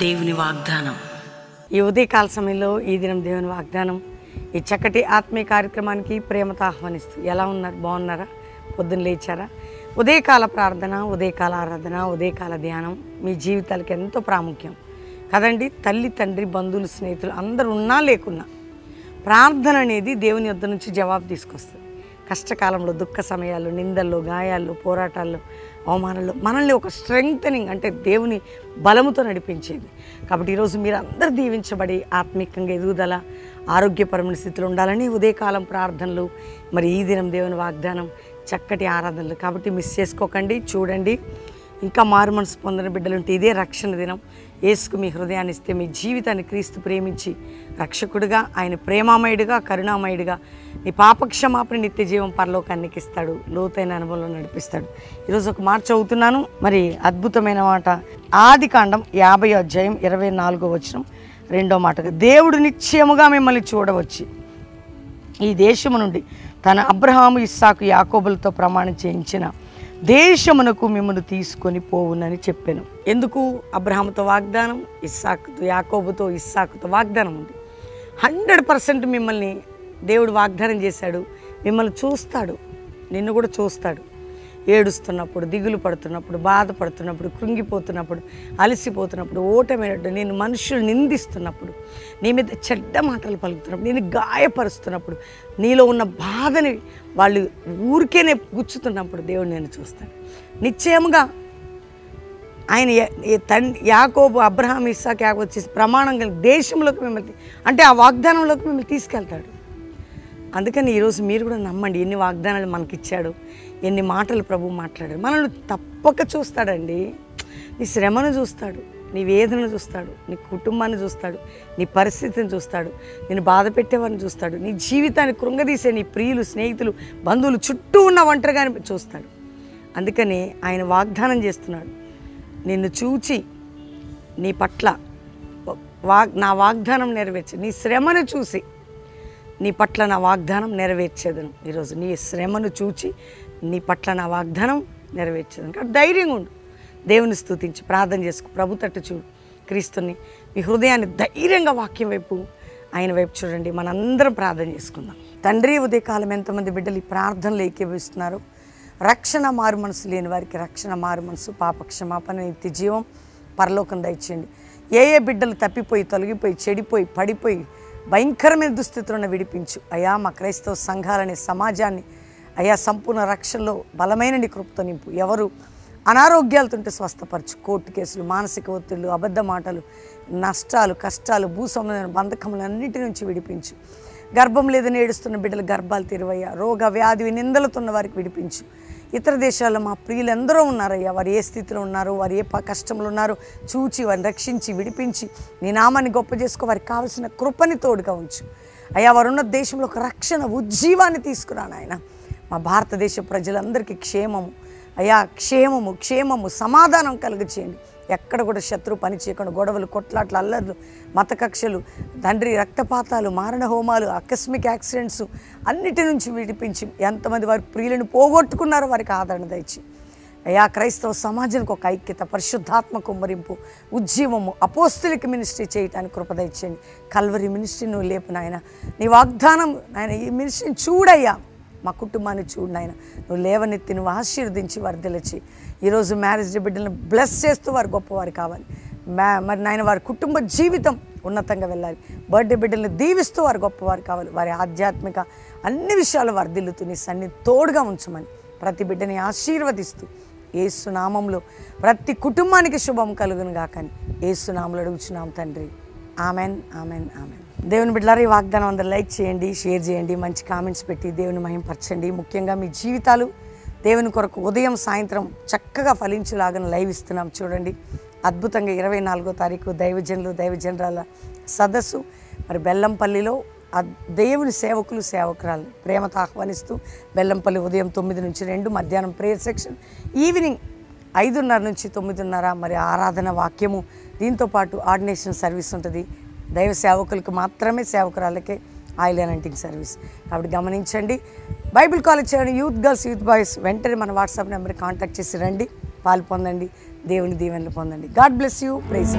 దేవుని వాగ్దానం. ఈ ఉదయకాల సమయంలో ఈ దినం దేవుని వాగ్దానం, ఈ చక్కటి ఆత్మీయ కార్యక్రమానికి ప్రేమతో ఆహ్వానిస్తూ ఎలా ఉన్నారు? బాగున్నారా? పొద్దున్న లేచారా? ఉదయకాల ప్రార్థన, ఉదయకాల ఆరాధన, ఉదయకాల ధ్యానం మీ జీవితాలకు ఎంతో ప్రాముఖ్యం కదండి. తల్లి, తండ్రి, బంధువులు, స్నేహితులు అందరూ ఉన్నా లేకున్నా ప్రార్థన అనేది దేవుని యొద్ద నుంచి జవాబు తీసుకొస్తుంది. కష్టకాలంలో, దుఃఖ సమయాల్లో, నిందల్లో, గాయాల్లో, పోరాటాల్లో, అవమానాల్లో మనల్ని ఒక స్ట్రెంగ్తనింగ్ అంటే దేవుని బలముతో నడిపించేది. కాబట్టి ఈరోజు మీరు అందరూ దీవించబడి ఆత్మీయంగా ఎదుగుదల, ఆరోగ్యపరమైన స్థితిలో ఉండాలని ఉదయకాలం ప్రార్థనలు, మరి ఈ దినం దేవుని వాగ్దానం, చక్కటి ఆరాధనలు. కాబట్టి మిస్ చేసుకోకండి, చూడండి. ఇంకా మారు మనసు పొందిన బిడ్డలుంటే ఇదే రక్షణ దినం. యేసుకు మీ హృదయాన్ని ఇస్తే మీ జీవితాన్ని క్రీస్తు ప్రేమించి రక్షకుడిగా, ఆయన ప్రేమామయుడిగా, కరుణామయుడిగా నీ పాపక్షమాపణ, నిత్య జీవం, పరలోకానికి ఇస్తాడు, లోతైన అనుభవంలో నడిపిస్తాడు. ఈరోజు ఒక మాట చదువుతున్నాను, మరి అద్భుతమైన మాట. ఆదికాండం 50వ అధ్యాయం 24వ వచనం, రెండో మాటగా, దేవుడు నిశ్చయముగా మిమ్మల్ని చూడవచ్చి ఈ దేశము నుండి తన అబ్రహాము, ఇస్సాకు, యాకోబులతో ప్రమాణం చేయించిన దేశమునకు మిమ్మల్ని తీసుకొని పోవునని చెప్పాను. ఎందుకు? అబ్రహాముతో వాగ్దానం, ఇస్సాకుతో, యాకోబుతో, ఇస్సాకుతో వాగ్దానం ఉంది. 100% మిమ్మల్ని దేవుడు వాగ్దానం చేశాడు. మిమ్మల్ని చూస్తాడు, నిన్ను కూడా చూస్తాడు. ఏడుస్తున్నప్పుడు, దిగులు పడుతున్నప్పుడు, బాధపడుతున్నప్పుడు, కృంగిపోతున్నప్పుడు, అలసిపోతున్నప్పుడు, ఓటమైనట్టు నేను మనుషులు నిందిస్తున్నప్పుడు, నీ మీద చెడ్డ మాటలు పలుకుతున్నప్పుడు, నేను గాయపరుస్తున్నప్పుడు, నీలో ఉన్న బాధని వాళ్ళు ఊరికేనే గుచ్చుతున్నప్పుడు దేవుడు నేను చూస్తాను. నిశ్చయముగా ఆయన యాకోబు, అబ్రహాం, ఇస్సాకు, యాకోబు చేసి ప్రమాణం కలిగి దేశంలోకి మిమ్మల్ని, అంటే ఆ వాగ్దానంలోకి మిమ్మల్ని తీసుకెళ్తాడు. అందుకని ఈరోజు మీరు కూడా నమ్మండి. ఎన్ని వాగ్దానాలు మనకిచ్చాడు, ఎన్ని మాటలు ప్రభు మాట్లాడాడు. మనల్ని తప్పక చూస్తాడండి. నీ శ్రమను చూస్తాడు, నీ వేదనను చూస్తాడు, నీ కుటుంబాన్ని చూస్తాడు, నీ పరిస్థితిని చూస్తాడు, నేను బాధ పెట్టేవారిని చూస్తాడు, నీ జీవితాన్ని కృంగదీసే నీ ప్రియులు, స్నేహితులు, బంధువులు, చుట్టూ ఉన్న ఒంటరిగాని చూస్తాడు. అందుకని ఆయన వాగ్దానం చేస్తున్నాడు, నిన్ను చూచి నీ పట్ల నా వాగ్దానం నెరవేర్చి, నీ శ్రమను చూసి నీ పట్ల నా వాగ్దానం నెరవేర్చేదను. ఈరోజు నీ శ్రమను చూచి నీ పట్ల నా వాగ్దానం నెరవేర్చేదను. కాబట్టి ధైర్యంగా ఉండు, దేవుని స్తుతించి ప్రార్థన చేసుకో, ప్రభు తట్టు చూడు, క్రీస్తుని మీ హృదయాన్ని ధైర్యంగా వాక్యం వైపు, ఆయన వైపు చూడండి. మనందరం ప్రార్థన చేసుకుందాం. తండ్రి, ఉదయకాలం ఎంతమంది బిడ్డలు ఈ ప్రార్థనలు ఏకీభవిస్తున్నారు. రక్షణ మారు మనసు లేని వారికి రక్షణ, మారు మనసు, పాపక్షమాపణ, నిత్య జీవం, పరలోకం దయచేయండి. ఏ బిడ్డలు తప్పిపోయి, తొలగిపోయి, చెడిపోయి, పడిపోయి భయంకరమైన దుస్థితులను విడిపించు అయా. మా క్రైస్తవ సంఘాలనే సమాజాన్ని అయా సంపూర్ణ రక్షణలో బలమైన నీ కృపతో నింపు. ఎవరు అనారోగ్యాలతో స్వస్థపరచు. కోర్టు కేసులు, మానసిక ఒత్తిళ్లు, అబద్ధ మాటలు, నష్టాలు, కష్టాలు, భూసంబంధమైన బంధకములన్నిటి నుంచి విడిపించు. గర్భం లేదని ఏడుస్తున్న బిడ్డలు గర్భాలు తెరువయ్యా. రోగ వ్యాధి నిందలుతున్న వారికి విడిపించు. ఇతర దేశాల్లో మా ప్రియులు ఎందరో ఉన్నారయ్యా. వారు ఏ స్థితిలో ఉన్నారో, వారు ఏ కష్టంలో ఉన్నారో చూచి వారిని రక్షించి విడిపించి నీ నామాన్ని గొప్ప చేసుకో. వారికి కావలసిన కృపని తోడుగా ఉంచు అయ్యా. వారున్న దేశంలో ఒక రక్షణ ఉజ్జీవాన్ని తీసుకురా నాయన. మా భారతదేశ ప్రజలందరికీ క్షేమము అయ్యా, క్షేమము సమాధానం కలుగచేయండి. ఎక్కడ కూడా శత్రు పని చేయకుండా గొడవలు, కొట్లాట్లు, అల్లర్లు, మత కక్షలు, తండ్రి, రక్తపాతాలు, మారణ హోమాలు, ఆకస్మిక యాక్సిడెంట్స్ అన్నిటి నుంచి విడిపించి ఎంతమంది వారి ప్రియులను పోగొట్టుకున్నారో వారికి ఆదరణ దయచి అయ్యా. క్రైస్తవ సమాజానికి ఒక ఐక్యత, పరిశుద్ధాత్మ కుమ్మరింపు, ఉజ్జీవము, అపోస్తలిక మినిస్ట్రీ చేయటానికి కృప దయచేయండి. కల్వరి మినిస్ట్రీ నువ్వు లేపు నాయన. నీ వాగ్దానం నాయన, ఈ మినిస్ట్రీని చూడయ్యా. మా కుటుంబాన్ని చూడు నాయన. నువ్వు లేవనెత్తి, నువ్వు ఆశీర్వదించి వర్ధిల్చి ఈరోజు మ్యారేజ్ డే బిడ్డలను బ్లెస్ చేస్తూ వారు గొప్పవారు కావాలి. మరి నాయన వారి కుటుంబ జీవితం ఉన్నతంగా వెళ్ళాలి. బర్త్డే బిడ్డలను దీవిస్తూ వారు గొప్పవారు కావాలి. వారి ఆధ్యాత్మిక అన్ని విషయాలు వర్ధిల్లుతూ నీ సన్నిధి తోడుగా ఉంచమని ప్రతి బిడ్డని ఆశీర్వదిస్తూ యేసు నామంలో ప్రతి కుటుంబానికి శుభం కలుగును గాకని యేసు నామములో అడుగుచున్నాం తండ్రి. Amen, amen, amen. దేవుని బిడ్డలారా, ఈ వాగ్దానం అందరూ లైక్ చేయండి, షేర్ చేయండి, మంచి కామెంట్స్ పెట్టి దేవుని మహింపరచండి. ముఖ్యంగా మీ జీవితాలు దేవుని కొరకు ఉదయం సాయంత్రం చక్కగా ఫలించేలాగా లైవ్ ఇస్తున్నాం చూడండి. అద్భుతంగా 24వ తారీఖు దైవజనులు, దైవజనరాల సదస్సు మరి బెల్లంపల్లిలో దేవుని సేవకులు, సేవకురాలు ప్రేమతో ఆహ్వానిస్తూ బెల్లంపల్లి ఉదయం 9 నుంచి 2, మధ్యాహ్నం ప్రేయర్ సెక్షన్, ఈవినింగ్ 5:30 నుంచి 9:30 మరి ఆరాధన, వాక్యము, దీంతోపాటు ఆర్డినేషన్ సర్వీస్ ఉంటుంది. దైవ సేవకులకు మాత్రమే, సేవకురాలకే ఆయిల్ అనాయింటింగ్ సర్వీస్. కాబట్టి గమనించండి. బైబిల్ కాలేజ్ చేయండి, యూత్ గర్ల్స్, యూత్ బాయ్స్ వెంటనే మన వాట్సాప్ నెంబర్కి కాంటాక్ట్ చేసి రండి, పాలు పొందండి, దేవుని దీవెనలు పొందండి. God bless you. ప్రైజ్.